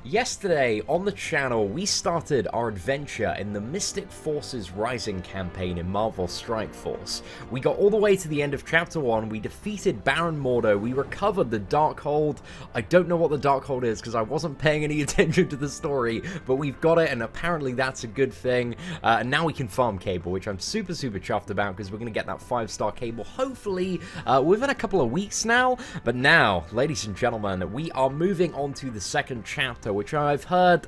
Yesterday on the channel, we started our adventure in the Mystic Forces Rising campaign in Marvel Strike Force. We got all the way to the end of Chapter 1, we defeated Baron Mordo, we recovered the Darkhold. I don't know what the Darkhold is because I wasn't paying any attention to the story, but we've got it and apparently that's a good thing. And now we can farm Cable, which I'm super chuffed about because we're going to get that 5-star Cable hopefully within a couple of weeks now. But now, ladies and gentlemen, we are moving on to the second chapter, which I've heard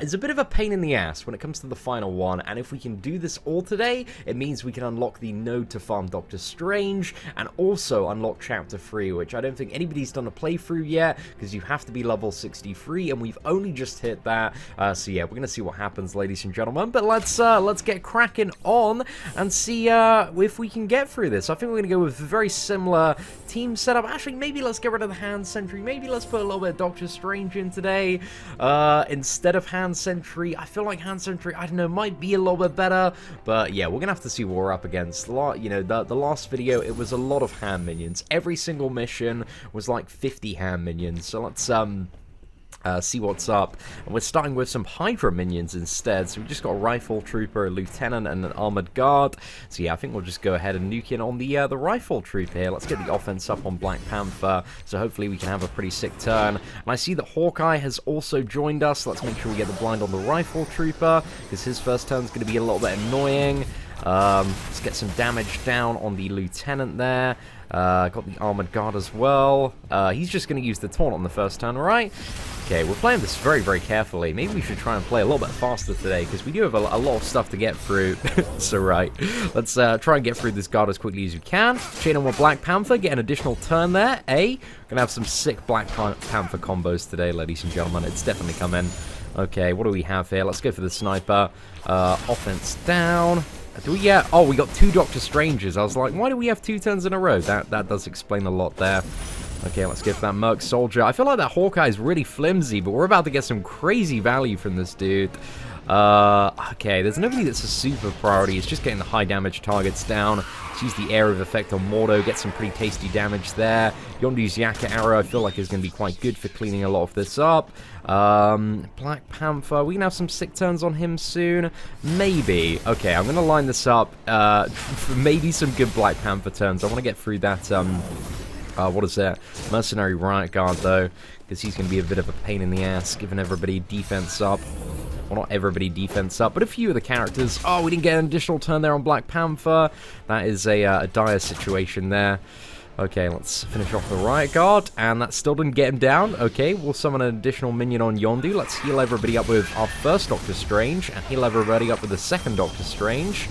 is a bit of a pain in the ass when it comes to the final one, and if we can do this all today, it means we can unlock the node to farm Doctor Strange, and also unlock Chapter 3, which I don't think anybody's done a playthrough yet, because you have to be level 63, and we've only just hit that, so yeah, we're gonna see what happens, ladies and gentlemen, but let's get cracking on, and see if we can get through this. I think we're gonna go with a very similar team setup. Actually, maybe let's get rid of the Hand Sentry, maybe let's put a little bit of Doctor Strange in today, instead of Hand Sentry. I feel like Hand Sentry, I don't know, might be a little bit better, but yeah, we're gonna have to see what we're up against. You know, the last video, it was a lot of hand minions. Every single mission was like 50 hand minions, so let's see what's up. And we're starting with some Hydra minions instead, so we just got a Rifle Trooper, a Lieutenant, and an Armored Guard. So yeah, I think we'll just go ahead and nuke in on the Rifle Trooper here. Let's get the offense up on Black Panther, so hopefully we can have a pretty sick turn. And I see that Hawkeye has also joined us. Let's make sure we get the blind on the Rifle Trooper, because his first turn's going to be a little bit annoying. Let's get some damage down on the Lieutenant there. Got the Armored Guard as well. He's just going to use the Taunt on the first turn, right? Okay, we're playing this very carefully. Maybe we should try and play a little bit faster today, because we do have a lot of stuff to get through. So right, let's try and get through this guard as quickly as you can. Chain on with Black Panther, get an additional turn there. Gonna have some sick Black Panther combos today, ladies and gentlemen. It's definitely coming. Okay, what do we have here? Let's go for the Sniper. Offense down. Do we get... Oh, we got 2 Doctor Strangers. I was like, why do we have 2 turns in a row? That does explain a lot there. Okay, let's go for that Merc Soldier. I feel like that Hawkeye is really flimsy, but we're about to get some crazy value from this dude. Okay, there's nobody that's a super priority. It's just getting the high damage targets down. Let's use the area of effect on Mordo, get some pretty tasty damage there. Yondu's Yakka arrow I feel like is going to be quite good for cleaning a lot of this up. Black Panther, we can have some sick turns on him soon. Maybe. Okay, I'm going to line this up for maybe some good Black Panther turns. I want to get through that, what is that? Mercenary Riot Guard, though, because he's going to be a bit of a pain in the ass, giving everybody defense up. Well, not everybody defense up, but a few of the characters. Oh, we didn't get an additional turn there on Black Panther. That is a dire situation there. Okay, let's finish off the Riot Guard, and that still didn't get him down. Okay, we'll summon an additional minion on Yondu. Let's heal everybody up with our first Doctor Strange, and heal everybody up with the second Doctor Strange.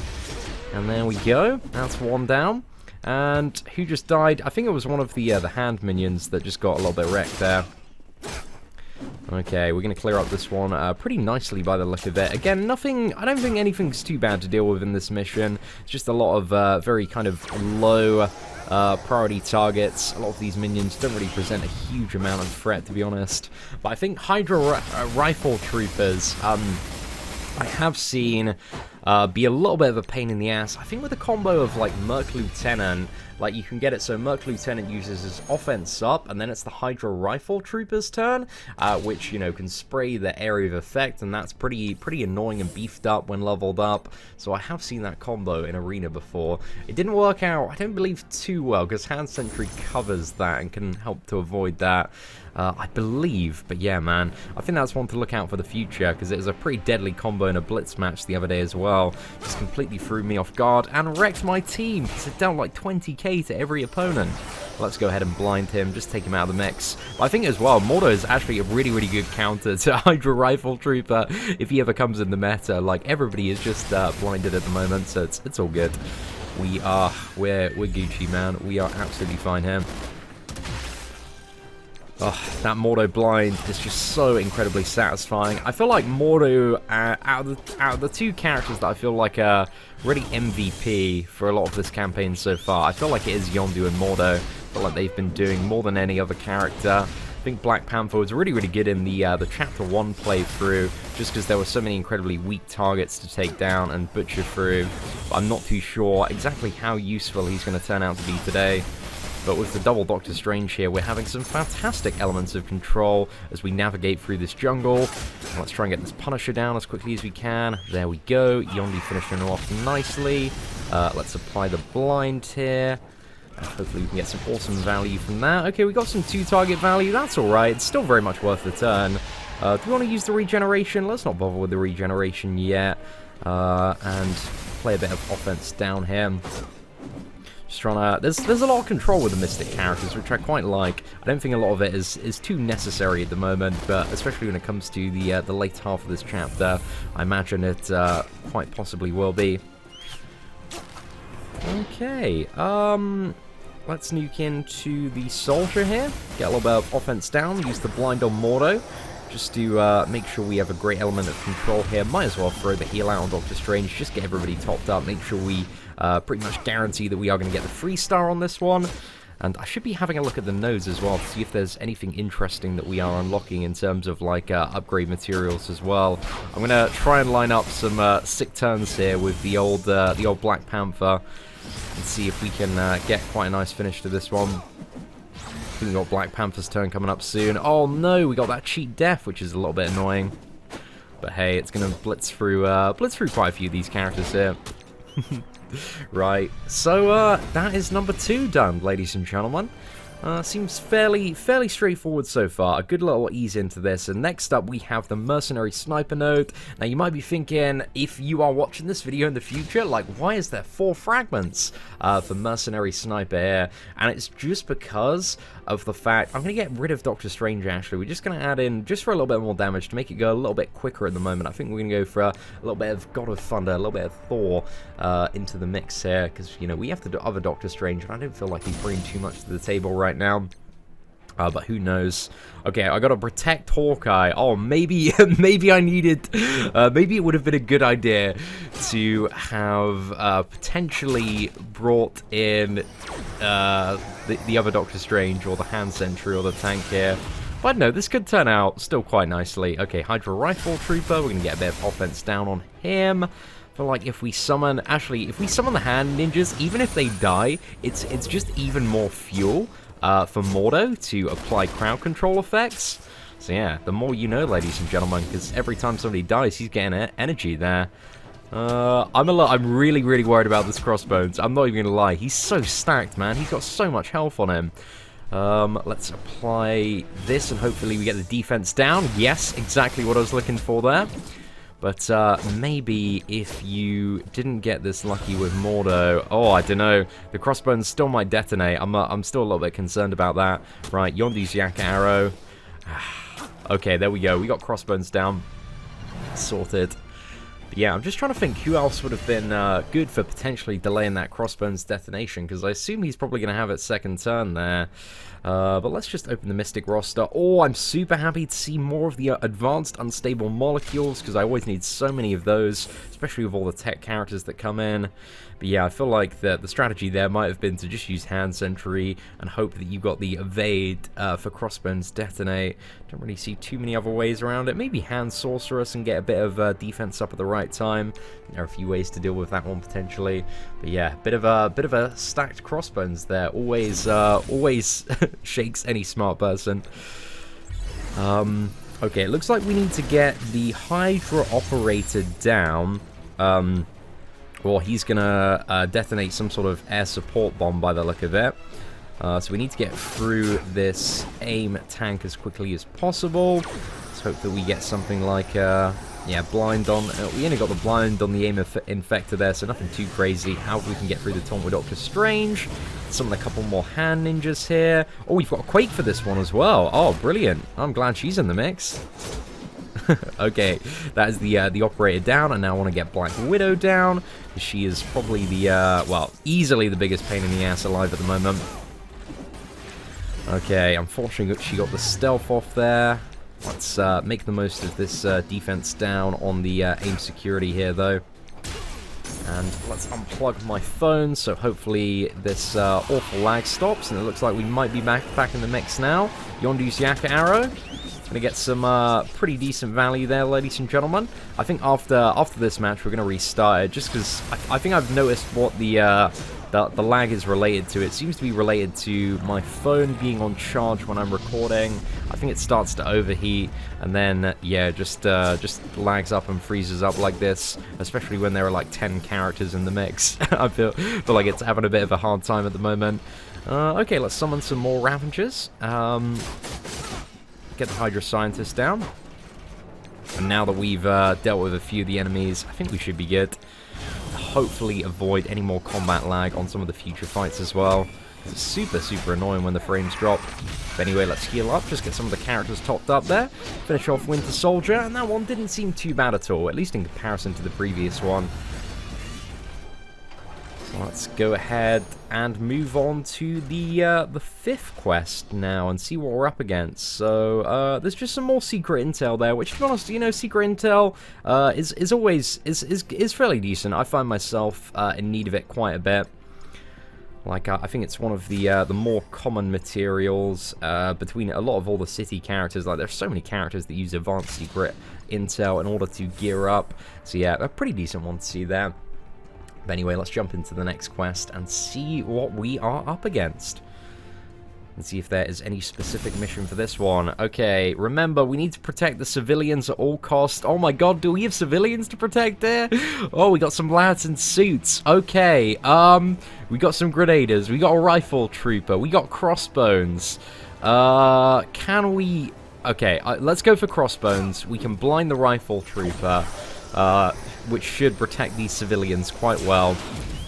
And there we go. That's one down. And who just died? I think it was one of the hand minions that just got a little bit wrecked there. Okay, we're going to clear up this one pretty nicely by the look of it. Again, nothing, I don't think anything's too bad to deal with in this mission. It's just a lot of very kind of low priority targets. A lot of these minions don't really present a huge amount of threat, to be honest. But I think Hydra Rifle Troopers, I have seen be a little bit of a pain in the ass. I think with a combo of like Merc Lieutenant, like you can get it so Merc Lieutenant uses his offense up, and then it's the Hydra Rifle Trooper's turn, which, you know, can spray the area of effect, and that's pretty annoying and beefed up when leveled up. So I have seen that combo in Arena before. It didn't work out, I don't believe, too well, because Hand Sentry covers that and can help to avoid that. I believe, but yeah, man, I think that's one to look out for the future, because it was a pretty deadly combo in a Blitz match the other day as well. Just completely threw me off guard and wrecked my team, because it dealt like 20k to every opponent. Let's go ahead and blind him, just take him out of the mix. But I think as well, Mordo is actually a really good counter to Hydra Rifle Trooper if he ever comes in the meta. Like, everybody is just blinded at the moment, so it's all good. We're Gucci, man. We are absolutely fine here. Oh, that Mordo blind is just so incredibly satisfying. I feel like Mordo, out of the 2 characters that I feel like are really MVP for a lot of this campaign so far, I feel like it is Yondu and Mordo. I feel like they've been doing more than any other character. I think Black Panther was really good in the Chapter 1 playthrough, just because there were so many incredibly weak targets to take down and butcher through. But I'm not too sure exactly how useful he's going to turn out to be today. But with the double Doctor Strange here, we're having some fantastic elements of control as we navigate through this jungle. Let's try and get this Punisher down as quickly as we can. There we go. Yondu finishing him off nicely. Let's apply the blind here. Hopefully we can get some awesome value from that. Okay, we got some 2-target value. That's alright. It's still very much worth the turn. Do we want to use the regeneration? Let's not bother with the regeneration yet. And play a bit of offense down here. Just trying to... There's a lot of control with the Mystic characters, which I quite like. I don't think a lot of it is too necessary at the moment, but especially when it comes to the late half of this chapter, I imagine it quite possibly will be. Okay, let's nuke into the soldier here. Get a little bit of offense down. Use the blind on Mordo. Just to make sure we have a great element of control here. Might as well throw the heal out on Doctor Strange. Just get everybody topped up. Make sure we pretty much guarantee that we are going to get the 3-star on this one. And I should be having a look at the nodes as well to see if there's anything interesting that we are unlocking in terms of like upgrade materials as well. I'm going to try and line up some sick turns here with the old Black Panther and see if we can get quite a nice finish to this one. I think we got Black Panther's turn coming up soon. Oh no, we got that cheat death, which is a little bit annoying. But hey, it's going to blitz through quite a few of these characters here. Right, so that is number 2 done, ladies and gentlemen. Seems fairly straightforward so far. A good little ease into this. And next up, we have the Mercenary Sniper node. Now, you might be thinking, if you are watching this video in the future, like, why is there 4 fragments for Mercenary Sniper here? And it's just because of the fact... I'm going to get rid of Doctor Strange, actually. We're just going to add in, just for a little bit more damage, to make it go a little bit quicker at the moment. I think we're going to go for a little bit of God of Thunder, a little bit of Thor into the mix here. Because, you know, we have to do other Doctor Strange, and I don't feel like he's bringing too much to the table right now. But who knows? Okay, I gotta protect Hawkeye. Oh, maybe I needed... maybe it would have been a good idea to have potentially brought in the other Doctor Strange, or the Hand Sentry, or the tank here. But no, this could turn out still quite nicely. Okay, Hydra Rifle Trooper. We're gonna get a bit of offense down on him. I feel like if we summon... Actually, if we summon the Hand Ninjas, even if they die, it's just even more fuel for Mordo to apply crowd control effects. So yeah, the more you know, ladies and gentlemen, because every time somebody dies, he's getting energy there. I'm really worried about this Crossbones. I'm not even gonna lie. He's so stacked, man. He's got so much health on him. Let's apply this, and hopefully we get the defense down. Yes, exactly what I was looking for there. But maybe if you didn't get this lucky with Mordo... Oh, I don't know. The Crossbones still might detonate. I'm still a little bit concerned about that. Right, Yondu's Yak Arrow. Okay, there we go. We got Crossbones down. Sorted. But yeah, I'm just trying to think who else would have been good for potentially delaying that Crossbones detonation, because I assume he's probably going to have its second turn there. But let's just open the Mystic roster. Oh, I'm super happy to see more of the advanced unstable molecules, because I always need so many of those, especially with all the tech characters that come in. But yeah, I feel like the strategy there might have been to just use Hand Sentry and hope that you got the evade for Crossbones detonate. Don't really see too many other ways around it. Maybe Hand Sorceress and get a bit of defense up at the right time. There are a few ways to deal with that one potentially. But yeah, bit of a stacked Crossbones there. Always shakes any smart person. Okay, it looks like we need to get the Hydra operator down. Well, he's gonna detonate some sort of air support bomb by the look of it. So we need to get through this AIM tank as quickly as possible. Let's hope that we get something like, yeah, blind on... we only got the blind on the AIM infector there, so nothing too crazy. However, we can get through the taunt with Doctor Strange. Summon a couple more hand ninjas here. Oh, we've got a Quake for this one as well. Oh, brilliant. I'm glad she's in the mix. Okay, that is the operator down, and now I want to get Black Widow down. She is probably the, well, easily the biggest pain in the ass alive at the moment. Okay, unfortunately she got the stealth off there. Let's make the most of this defense down on the AIM security here, though. And let's unplug my phone, so hopefully this awful lag stops, and it looks like we might be back in the mix now. Yondu's Yaka Arrow. Gonna get some pretty decent value there, ladies and gentlemen. I think after this match we're gonna restart it, just because I think I've noticed what the the lag is related to. It seems to be related to my phone being on charge when I'm recording. I think it starts to overheat, and then, yeah, just lags up and freezes up like this, especially when there are like 10 characters in the mix. I feel like it's having a bit of a hard time at the moment. Okay, let's summon some more Ravagers. Get the Hydra Scientist down. And now that we've dealt with a few of the enemies, I think we should be good. Hopefully avoid any more combat lag on some of the future fights as well. It's super, super annoying when the frames drop. But anyway, let's heal up, just get some of the characters topped up there. Finish off Winter Soldier, and that one didn't seem too bad at all, at least in comparison to the previous one. So let's go ahead and move on to the 5th quest now and see what we're up against. So there's just some more secret intel there, which, to be honest, you know, secret intel is always fairly decent. I find myself in need of it quite a bit. Like, I think it's one of the more common materials between a lot of all the city characters. Like, there's so many characters that use advanced secret intel in order to gear up. So yeah, a pretty decent one to see there. But anyway, let's jump into the next quest and see what we are up against. And see if there is any specific mission for this one. Okay, remember, we need to protect the civilians at all costs. Oh my god, do we have civilians to protect there? Oh, we got some lads in suits. Okay, we got some grenadiers. We got a rifle trooper. We got crossbones. Can we... Okay, let's go for crossbones. We can blind the rifle trooper, which should protect these civilians quite well.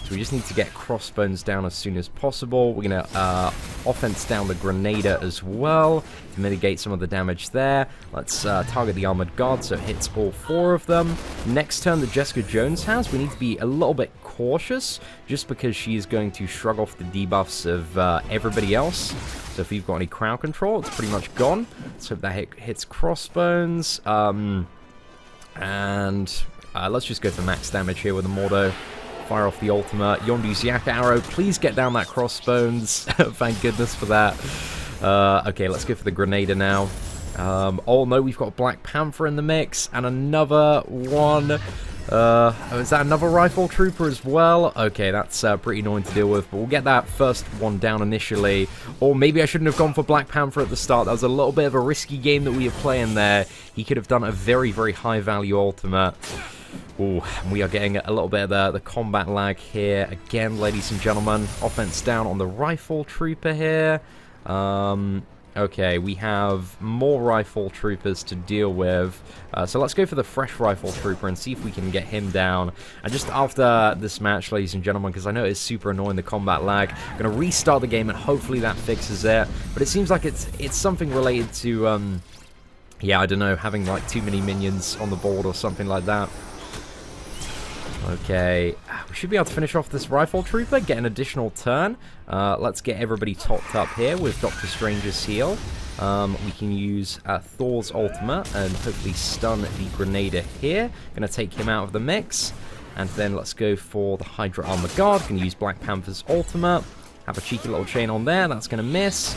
So we just need to get crossbones down as soon as possible. We're going to offense down the Grenadier as well to mitigate some of the damage there. Let's target the Armored Guard so it hits all 4 of them. Next turn that Jessica Jones has, we need to be a little bit cautious just because she is going to shrug off the debuffs of everybody else. So if we've got any crowd control, it's pretty much gone. Let's hope that hits crossbones. And let's just go for max damage here with the Mordo. Fire off the ultimate. Yondu's Yak Arrow. Please get down that crossbones. Thank goodness for that. Okay, let's go for the Grenadier now. Oh no, we've got Black Panther in the mix. And another one. Is that another rifle trooper as well? Okay, that's pretty annoying to deal with. But we'll get that first one down initially. Or maybe I shouldn't have gone for Black Panther at the start. That was a little bit of a risky game that we were playing there. He could have done a very, very high value ultimate. Ooh, we are getting a little bit of the combat lag here. Again, ladies and gentlemen, offense down on the rifle trooper here. Okay, we have more rifle troopers to deal with. So let's go for the fresh rifle trooper and see if we can get him down. And just after this match, ladies and gentlemen, because I know it's super annoying, the combat lag, I'm going to restart the game and hopefully that fixes it. But it seems like it's something related to, yeah, I don't know, having like too many minions on the board or something like that. Okay, we should be able to finish off this rifle trooper, get an additional turn. Let's get everybody topped up here with Doctor Strange's heal. We can use Thor's ultimate and hopefully stun the Grenadier here. Gonna take him out of the mix. And then let's go for the Hydra Armor Guard. Gonna use Black Panther's ultimate. Have a cheeky little chain on there, that's gonna miss.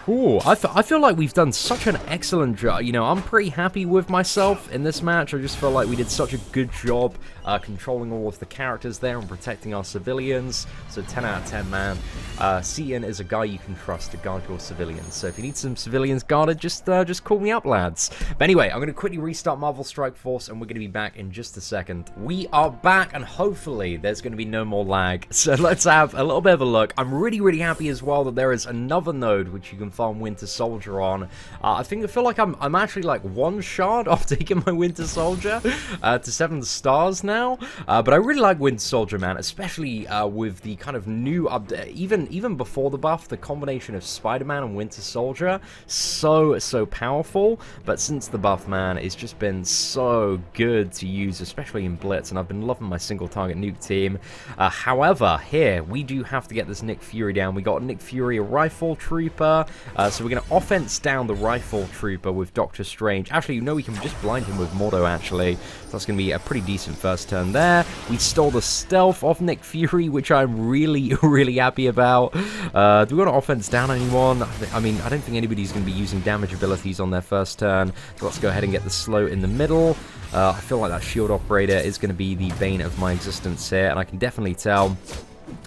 Ooh, I feel like we've done such an excellent job. You know, I'm pretty happy with myself in this match. I just feel like we did such a good job controlling all of the characters there and protecting our civilians. So 10 out of 10, man. Seatin is a guy you can trust to guard your civilians. So if you need some civilians guarded, just call me up, lads. But anyway, I'm going to quickly restart Marvel Strike Force, and we're going to be back in just a second. We are back, and hopefully there's going to be no more lag. So let's have a little bit of a look. I'm really, really happy as well that there is another node which you can farm Winter Soldier on. I feel like I'm actually like 1 shard off taking my Winter Soldier to 7 stars now. But I really like Winter Soldier, man, especially with the kind of new update. Even before the buff, the combination of Spider-Man and Winter Soldier, so powerful. But since the buff, man, it's just been so good to use, especially in Blitz, and I've been loving my single target nuke team. However, here we do have to get this Nick Fury down. We got Nick Fury, a rifle trooper. So we're going to offense down the rifle trooper with Doctor Strange. Actually, you know, we can just blind him with Mordo, actually. So that's going to be a pretty decent first turn there. We stole the stealth off Nick Fury, which I'm really, really happy about. Do we want to offense down anyone? I mean, I don't think anybody's going to be using damage abilities on their first turn. So let's go ahead and get the slow in the middle. I feel like that shield operator is going to be the bane of my existence here, and I can definitely tell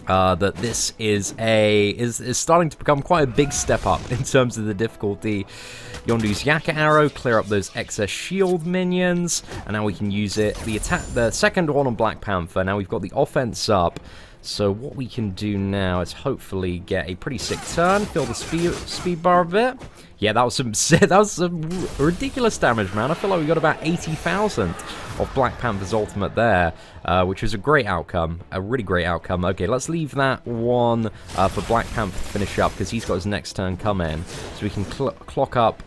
that this is starting to become quite a big step up in terms of the difficulty. Yondu's Yakka Arrow, clear up those excess shield minions, and now we can use it. The second one on Black Panther. Now we've got the offense up. So what we can do now is hopefully get a pretty sick turn, fill the speed bar a bit. Yeah, that was some ridiculous damage, man. I feel like we got about 80,000 of Black Panther's ultimate there, which was a great outcome, a really great outcome. Okay, let's leave that one for Black Panther to finish up, because he's got his next turn coming. So we can clock up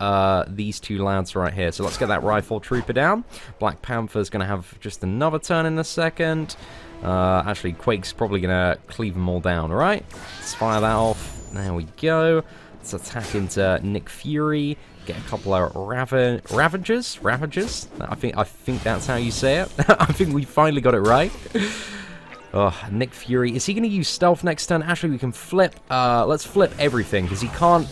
these two lads right here. So let's get that Rifle Trooper down. Black Panther's going to have just another turn in a second. Actually, Quake's probably going to cleave them all down, right? Let's fire that off. There we go. Let's attack into Nick Fury. Get a couple of Ravagers? I think that's how you say it. I think we finally got it right. Oh, Nick Fury. Is he going to use stealth next turn? Actually, we can flip. Let's flip everything, because he can't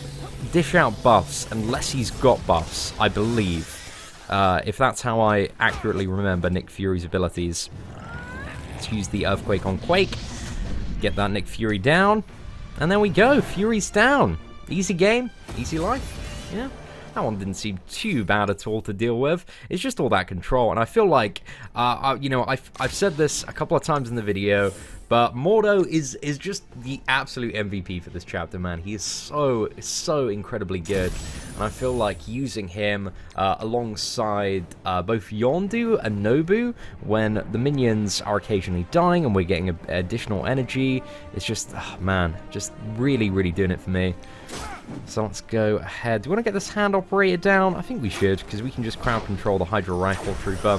dish out buffs unless he's got buffs, I believe. If that's how I accurately remember Nick Fury's abilities. Let's use the Earthquake on Quake. Get that Nick Fury down. And there we go. Fury's down. Easy game. Easy life. Yeah. That one didn't seem too bad at all to deal with. It's just all that control. And I feel like, you know, I've said this a couple of times in the video, but Mordo is just the absolute MVP for this chapter, man. He is so incredibly good. And I feel like using him alongside both Yondu and Nobu when the minions are occasionally dying and we're getting additional energy, it's just, man, just really doing it for me. So let's go ahead. Do we want to get this hand operator down? I think we should, because we can just crowd control the Hydra Rifle Trooper.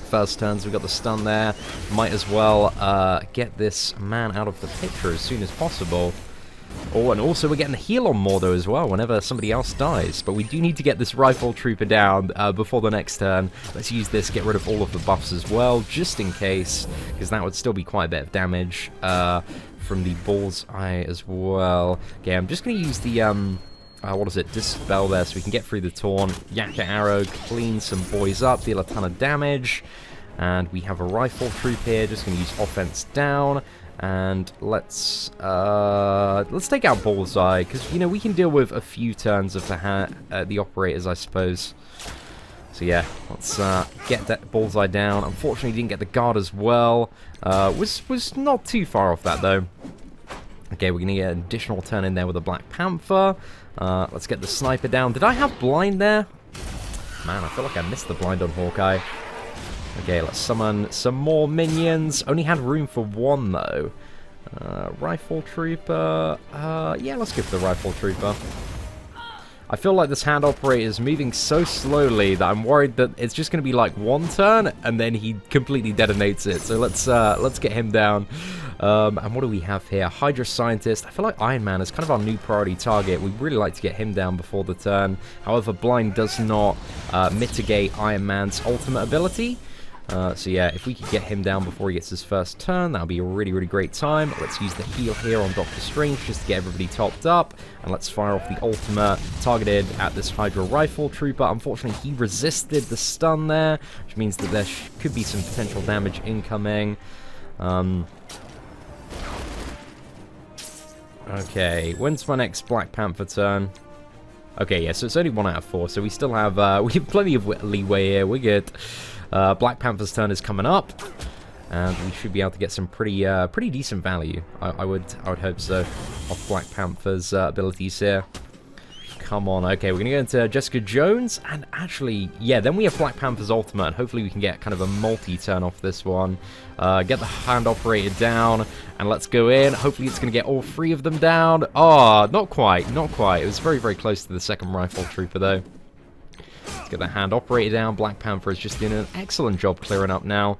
First turns, we got the stun there. Might as well get this man out of the picture as soon as possible. Oh, and also we're getting the heal on Mordo as well whenever somebody else dies. But we do need to get this Rifle Trooper down before the next turn. Let's use this, get rid of all of the buffs as well, just in case, because that would still be quite a bit of damage from the Bullseye as well. Okay, I'm just going to use the, what is it, Dispel there so we can get through the Taunt. Yakka Arrow, clean some boys up, deal a ton of damage. And we have a Rifle Troop here, just going to use offense down. And let's take out Bullseye, because, you know, we can deal with a few turns of the operators, I suppose. So yeah, let's get that Bullseye down. Unfortunately, didn't get the guard as well. Was not too far off that, though. Okay, we're going to get an additional turn in there with a Black Panther. Let's get the sniper down. Did I have blind there? Man, I feel like I missed the blind on Hawkeye. Okay, let's summon some more minions. Only had room for one, though. Rifle Trooper. Yeah, let's go for the Rifle Trooper. I feel like this hand operator is moving so slowly that I'm worried that it's just going to be like one turn and then he completely detonates it. So let's get him down. And what do we have here? Hydra Scientist. I feel like Iron Man is kind of our new priority target. We'd really like to get him down before the turn. However, Blind does not mitigate Iron Man's ultimate ability. So yeah, if we could get him down before he gets his first turn, that would be a really great time. Let's use the heal here on Doctor Strange just to get everybody topped up. And let's fire off the ultimate targeted at this Hydra Rifle Trooper. Unfortunately, he resisted the stun there, which means that there could be some potential damage incoming. Okay, when's my next Black Panther turn? Okay, yeah, so it's only 1 out of 4, so we still have we have plenty of leeway here. We're good. Black Panther's turn is coming up, and we should be able to get some pretty decent value. I would hope so, off Black Panther's abilities here. Come on, okay, we're gonna go into Jessica Jones, and actually, yeah, then we have Black Panther's ultimate, and hopefully we can get kind of a multi-turn off this one. Get the hand operator down, and let's go in. Hopefully it's gonna get all 3 of them down. Oh, not quite, not quite. It was very close to the second Rifle Trooper, though. Let's get that hand operator down. Black Panther is just doing an excellent job clearing up now.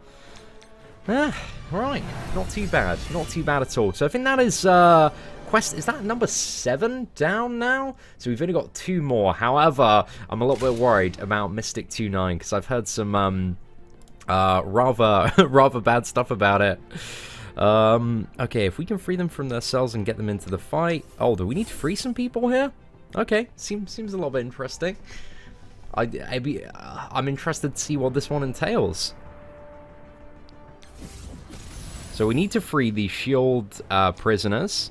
Right, not too bad. Not too bad at all. So I think that is is that number 7 down now? So we've only got 2 more. However, I'm a little bit worried about Mystic 2-9 because I've heard some rather bad stuff about it. Okay, if we can free them from their cells and get them into the fight. Oh, do we need to free some people here? Okay, seems a little bit interesting. I'm interested to see what this one entails. So we need to free the shield prisoners,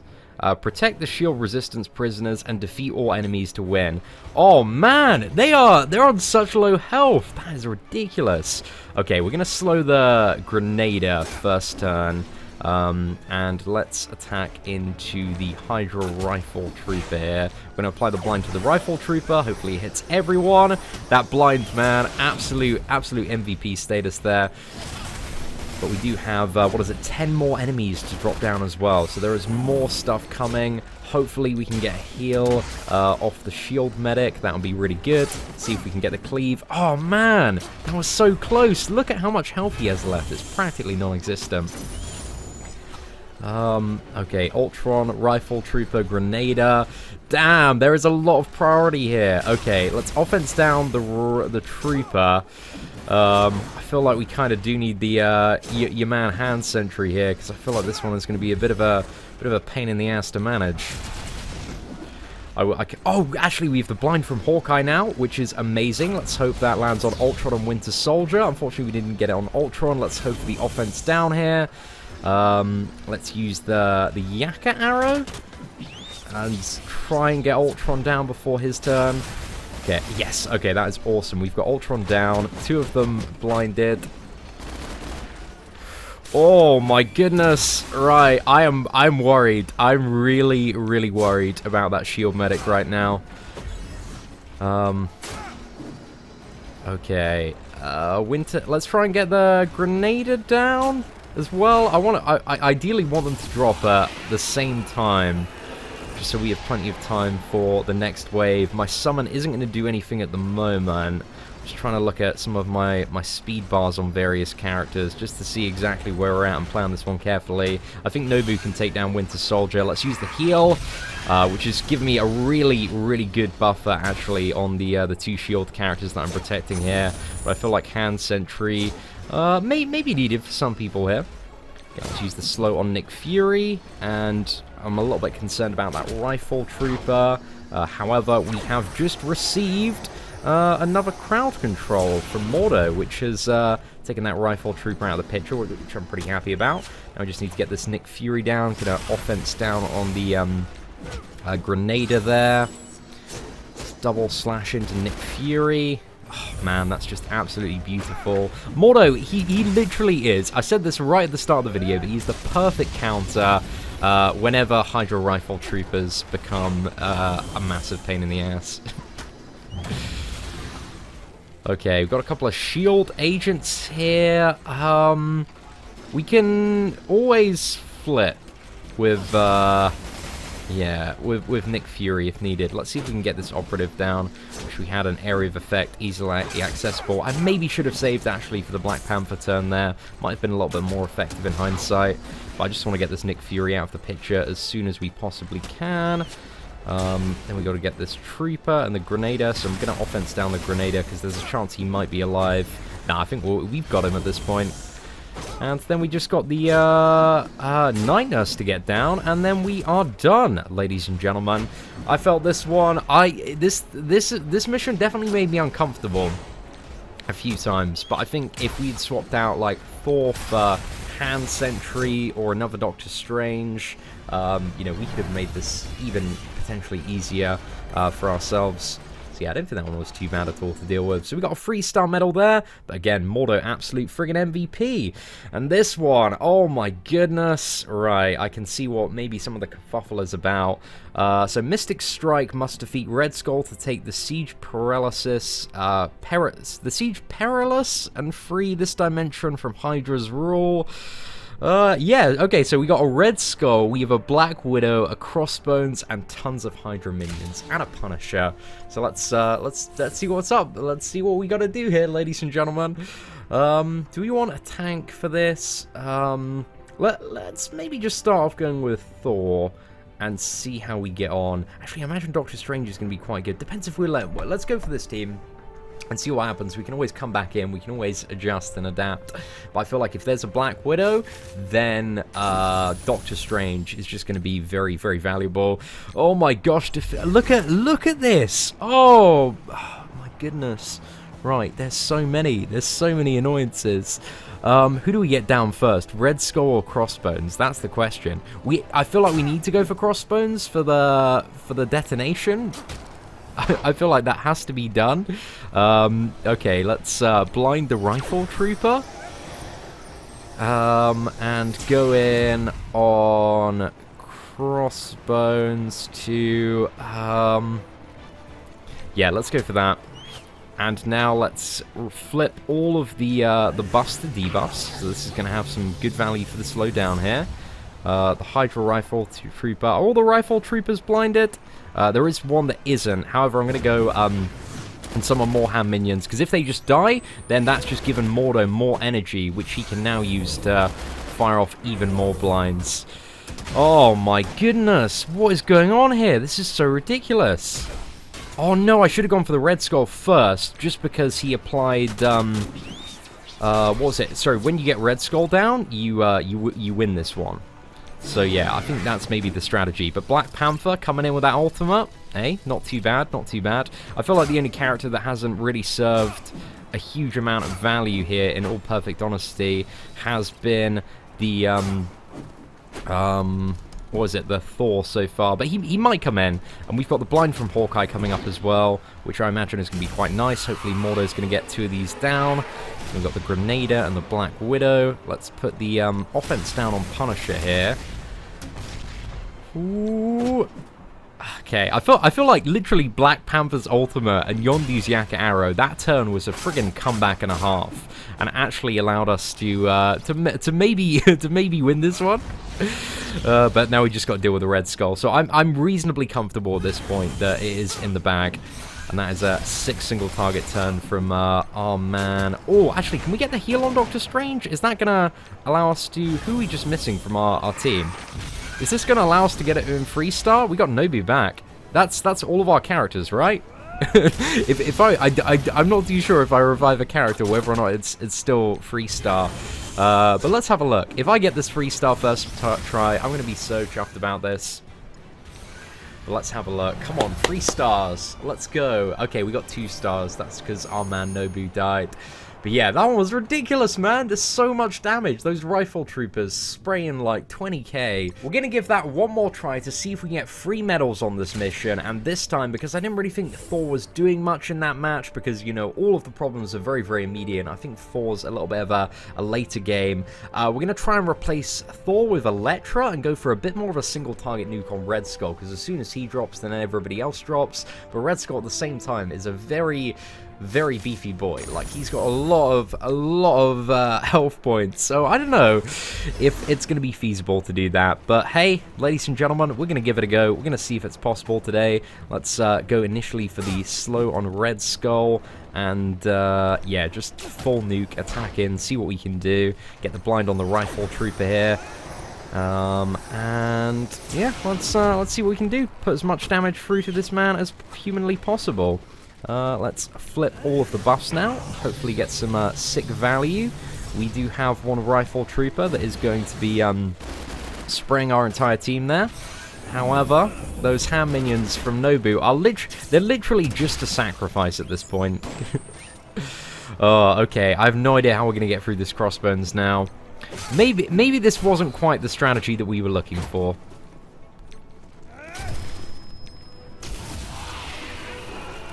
protect the shield resistance prisoners, and defeat all enemies to win. Oh man, they're on such low health. That is ridiculous. Okay, we're gonna slow the Grenader first turn. And let's attack into the Hydra Rifle Trooper here. We're going to apply the blind to the Rifle Trooper. Hopefully it hits everyone. That blind, man, absolute MVP status there. But we do have, 10 more enemies to drop down as well. So there is more stuff coming. Hopefully we can get a heal off the shield medic. That would be really good. Let's see if we can get the cleave. Oh, man, that was so close. Look at how much health he has left. It's practically non-existent. Okay, Ultron, Rifle Trooper, Grenader. Damn, there is a lot of priority here. Okay, let's offense down the Trooper. I feel like we kind of do need the your man hand sentry here, because I feel like this one is going to be a bit of a pain in the ass to manage. Oh, actually, we have the blind from Hawkeye now, which is amazing. Let's hope that lands on Ultron and Winter Soldier. Unfortunately, we didn't get it on Ultron. Let's hope for the offense down here. Let's use the Yaka arrow and try and get Ultron down before his turn. Okay, yes, okay, that is awesome. We've got Ultron down, 2 of them blinded. Oh my goodness, right, I'm worried. I'm really worried about that shield medic right now. Okay, Winter, let's try and get the Grenader down as well. I ideally want them to drop at the same time, just so we have plenty of time for the next wave. My summon isn't going to do anything at the moment. Just trying to look at some of my speed bars on various characters, just to see exactly where we're at and plan this one carefully. I think Nobu can take down Winter Soldier. Let's use the heal, which is giving me a really good buffer, actually, on the 2 shield characters that I'm protecting here. But I feel like Hand Sentry maybe needed for some people here. Okay, let's use the slow on Nick Fury, and I'm a little bit concerned about that Rifle Trooper. However, we have just received another crowd control from Mordo, which has taken that Rifle Trooper out of the picture, which I'm pretty happy about. Now we just need to get this Nick Fury down, get our offense down on the Grenader there. Double slash into Nick Fury. Oh, man, that's just absolutely beautiful. Mordo, he literally is. I said this right at the start of the video, but he's the perfect counter whenever Hydra Rifle Troopers become a massive pain in the ass. Okay, we've got a couple of shield agents here. We can always flip with with Nick Fury if needed. Let's see if we can get this operative down. Wish we had an area of effect easily accessible. I maybe should have saved actually for the Black Panther turn there. Might have been a little bit more effective in hindsight. But I just want to get this Nick Fury out of the picture as soon as we possibly can. Then we got to get this Trooper and the Grenader. So I'm going to offense down the Grenader because there's a chance he might be alive. Nah, I think we've got him at this point. And then we just got the Night Nurse to get down, and then we are done, ladies and gentlemen. I felt this one, this mission definitely made me uncomfortable a few times, but I think if we'd swapped out like Thor for Hand Sentry or another Doctor Strange, you know, we could have made this even potentially easier for ourselves. So yeah, I don't think that one was too bad at all to deal with. So we got a 3-star medal there, but again, Mordo, absolute friggin' MVP. And this one, oh my goodness. Right, I can see what maybe some of the kerfuffle is about. So Mystic Strike must defeat Red Skull to take the Siege Perilous, and free this dimension from Hydra's rule. Yeah, okay, so we got a Red Skull, we have a Black Widow, a Crossbones, and tons of Hydra minions, and a Punisher. So let's see what's up. Let's see what we gotta do here, ladies and gentlemen. Do we want a tank for this? Let's maybe just start off going with Thor and see how we get on. Actually, I imagine Doctor Strange is gonna be quite good. Depends if we're let's go for this team and see what happens. We can always come back in, we can always adjust and adapt. But I feel like if there's a Black Widow, then Doctor Strange is just going to be very, very valuable. Oh my gosh, look at this. Oh my goodness. Right, there's so many. There's so many annoyances. Who do we get down first? Red Skull or Crossbones? That's the question. I feel like we need to go for Crossbones for the detonation. I feel like that has to be done. Okay, let's blind the Rifle Trooper. And go in on Crossbones to... yeah, let's go for that. And now let's flip all of the buffs to debuffs. So this is going to have some good value for the slowdown here. The Hydra Rifle Trooper. All the Rifle Troopers blinded. There is one that isn't. However, I'm going to go and summon more hand minions. Because if they just die, then that's just given Mordo more energy, which he can now use to fire off even more blinds. Oh my goodness. What is going on here? This is so ridiculous. Oh no, I should have gone for the Red Skull first, just because he applied, what was it? Sorry, when you get Red Skull down, you win this one. So yeah, I think that's maybe the strategy. But Black Panther coming in with that ultimate, eh? Not too bad, not too bad. I feel like the only character that hasn't really served a huge amount of value here, in all perfect honesty, has been the, what was it, the Thor so far, but he might come in, and we've got the blind from Hawkeye coming up as well, which I imagine is going to be quite nice. Hopefully Mordo's going to get 2 of these down. We've got the Grenadier and the Black Widow. Let's put the offense down on Punisher here. Ooh. Okay, I feel like literally Black Panther's ultimate and Yondu's Yakka arrow, that turn was a friggin' comeback and a half, and actually allowed us to maybe win this one. But now we just got to deal with the Red Skull. So I'm reasonably comfortable at this point that it is in the bag, and that is a 6 single target turn from our man. Oh, actually, can we get the heal on Doctor Strange? Is that gonna allow us to? Who are we just missing from our team? Is this going to allow us to get it in Freestar? We got Nobu back. That's all of our characters, right? I'm not too sure if I revive a character, whether or not it's still Freestar. But let's have a look. If I get this Freestar first try, I'm going to be so chuffed about this. But let's have a look. Come on, 3 stars. Let's go. Okay, we got 2 stars. That's because our man Nobu died. But yeah, that one was ridiculous, man. There's so much damage. Those Rifle Troopers spraying like 20k. We're going to give that one more try to see if we can get 3 medals on this mission. And this time, because I didn't really think Thor was doing much in that match, because, you know, all of the problems are very, very immediate. I think Thor's a little bit of a later game. We're going to try and replace Thor with Elektra and go for a bit more of a single target nuke on Red Skull, because as soon as he drops, then everybody else drops. But Red Skull at the same time is a very beefy boy. Like, he's got a lot of health points, so I don't know if it's going to be feasible to do that. But hey, ladies and gentlemen, we're going to give it a go. We're going to see if it's possible today. Let's go initially for the slow on Red Skull, and yeah, just full nuke, attack in, see what we can do, get the blind on the Rifle Trooper here. And yeah, let's see what we can do. Put as much damage through to this man as humanly possible. Let's flip all of the buffs now. Hopefully get some sick value. We do have one Rifle Trooper that is going to be spraying our entire team there. However, those hand minions from Nobu are they're literally just a sacrifice at this point. Oh, okay. I have no idea how we're going to get through this Crossbones now. Maybe this wasn't quite the strategy that we were looking for.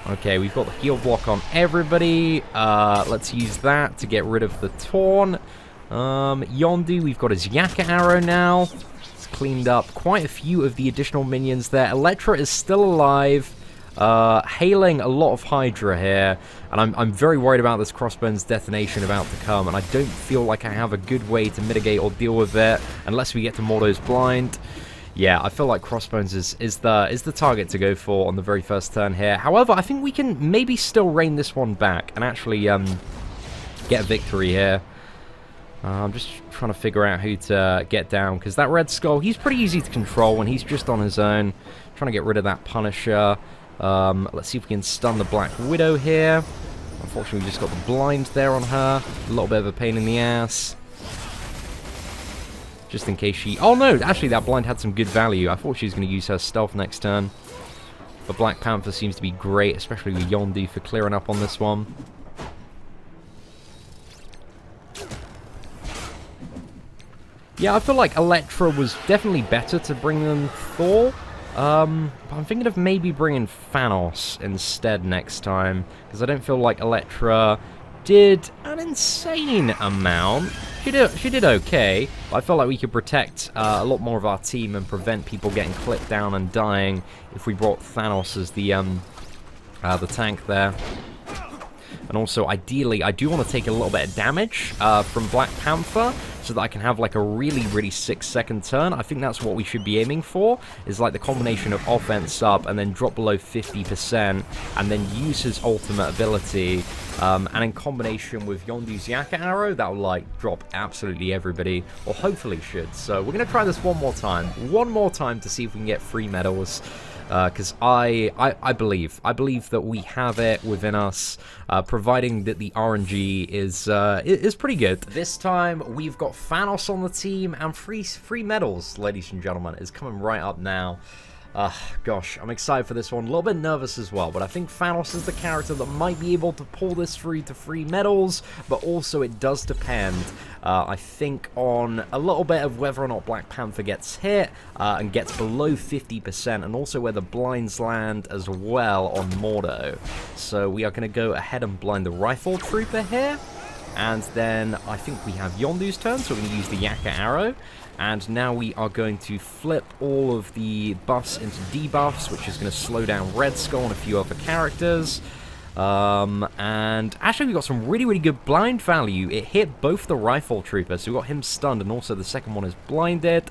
Okay, we've got the heal block on everybody. Let's use that to get rid of the Torn. Yondu, we've got his Yakka arrow now. It's cleaned up quite a few of the additional minions there. Elektra is still alive. Hailing a lot of Hydra here. And I'm very worried about this Crossbones detonation about to come. And I don't feel like I have a good way to mitigate or deal with it unless we get to Mordo's blind. Yeah, I feel like Crossbones is the target to go for on the very first turn here. However, I think we can maybe still rein this one back and actually get a victory here. I'm just trying to figure out who to get down, because that Red Skull, he's pretty easy to control when he's just on his own. Trying to get rid of that Punisher. Let's see if we can stun the Black Widow here. Unfortunately, we just got the blind there on her. A little bit of a pain in the ass. Just in case she... Oh no, actually that blind had some good value. I thought she was going to use her stealth next turn. But Black Panther seems to be great, especially with Yondu for clearing up on this one. Yeah, I feel like Electra was definitely better to bring than Thor. But I'm thinking of maybe bringing Thanos instead next time, because I don't feel like Electra did an insane amount. She did okay, but I felt like we could protect a lot more of our team and prevent people getting clipped down and dying if we brought Thanos as the tank there. And also, ideally, I do want to take a little bit of damage from Black Panther, so that I can have like a really, really 6-second turn. I think that's what we should be aiming for, is like the combination of offense up and then drop below 50%, and then use his ultimate ability, and in combination with Yondu's Yakka arrow, that will like drop absolutely everybody, or hopefully should. So we're going to try this one more time to see if we can get 3 medals. Because I believe that we have it within us, providing that the RNG is pretty good. This time we've got Thanos on the team, and free medals, ladies and gentlemen, is coming right up now. Gosh, I'm excited for this one. A little bit nervous as well, but I think Thanos is the character that might be able to pull this through to 3 medals, but also it does depend, I think, on a little bit of whether or not Black Panther gets hit and gets below 50%, and also where the blinds land as well on Mordo. So we are going to go ahead and blind the Rifle Trooper here, and then I think we have Yondu's turn, so we're going to use the Yakka arrow. And now we are going to flip all of the buffs into debuffs, which is going to slow down Red Skull and a few other characters. And actually we got some really, really good blind value. It hit both the Rifle Trooper, so we got him stunned, and also the second one is blinded.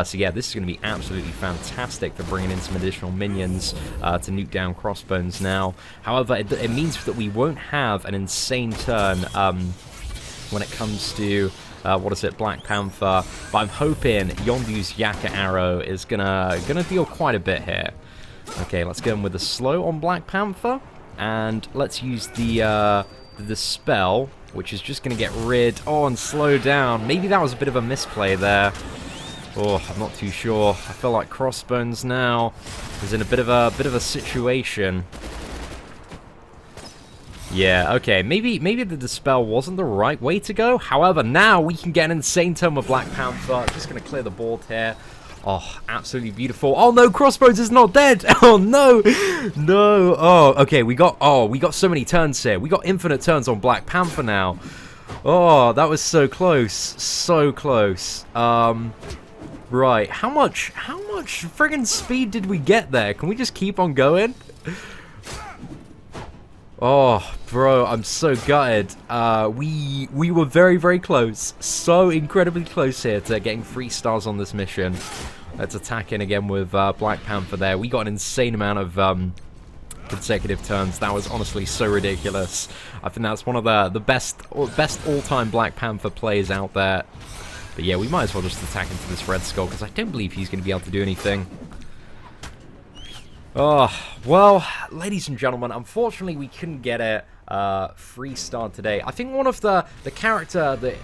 So yeah, this is going to be absolutely fantastic for bringing in some additional minions to nuke down Crossbones now. However, it means that we won't have an insane turn when it comes to Black Panther, but I'm hoping Yondu's Yakka arrow is gonna deal quite a bit here. Okay, let's go in with the slow on Black Panther, and let's use the spell, which is just gonna get rid and slow down. Maybe that was a bit of a misplay there. Oh, I'm not too sure. I feel like Crossbones now is in a bit of a situation. Yeah, okay, maybe the Dispel wasn't the right way to go. However, now we can get an insane turn with Black Panther. I'm just going to clear the board here. Oh, absolutely beautiful. Oh no, Crossbones is not dead. Oh no. No. Oh, okay, we got so many turns here. We got infinite turns on Black Panther now. Oh, that was so close. So close. Right. How much friggin' speed did we get there? Can we just keep on going? Oh, bro, I'm so gutted. We were very, very close. So incredibly close here to getting 3 stars on this mission. Let's attack in again with Black Panther there. We got an insane amount of consecutive turns. That was honestly so ridiculous. I think that's one of the best all-time Black Panther plays out there. But yeah, we might as well just attack into this Red Skull, because I don't believe he's going to be able to do anything. Oh, well, ladies and gentlemen, unfortunately we couldn't get it 3-star today. I think one of the character that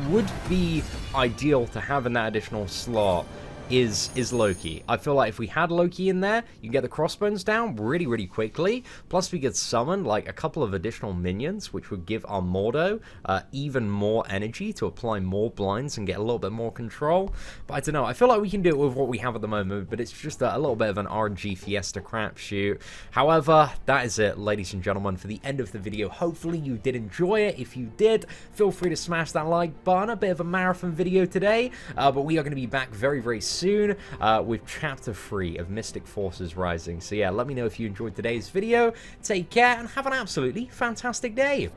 would be ideal to have in that additional slot is Loki. I feel like if we had Loki in there, you can get the Crossbones down really, really quickly. Plus, we could summon like a couple of additional minions, which would give our Mordo even more energy to apply more blinds and get a little bit more control. But I don't know. I feel like we can do it with what we have at the moment, but it's just a little bit of an RNG fiesta crapshoot. However, that is it, ladies and gentlemen, for the end of the video. Hopefully, you did enjoy it. If you did, feel free to smash that like button. A bit of a marathon video today, but we are going to be back very, very soon with Chapter 3 of Mystic Forces Rising. So yeah, let me know if you enjoyed today's video. Take care and have an absolutely fantastic day.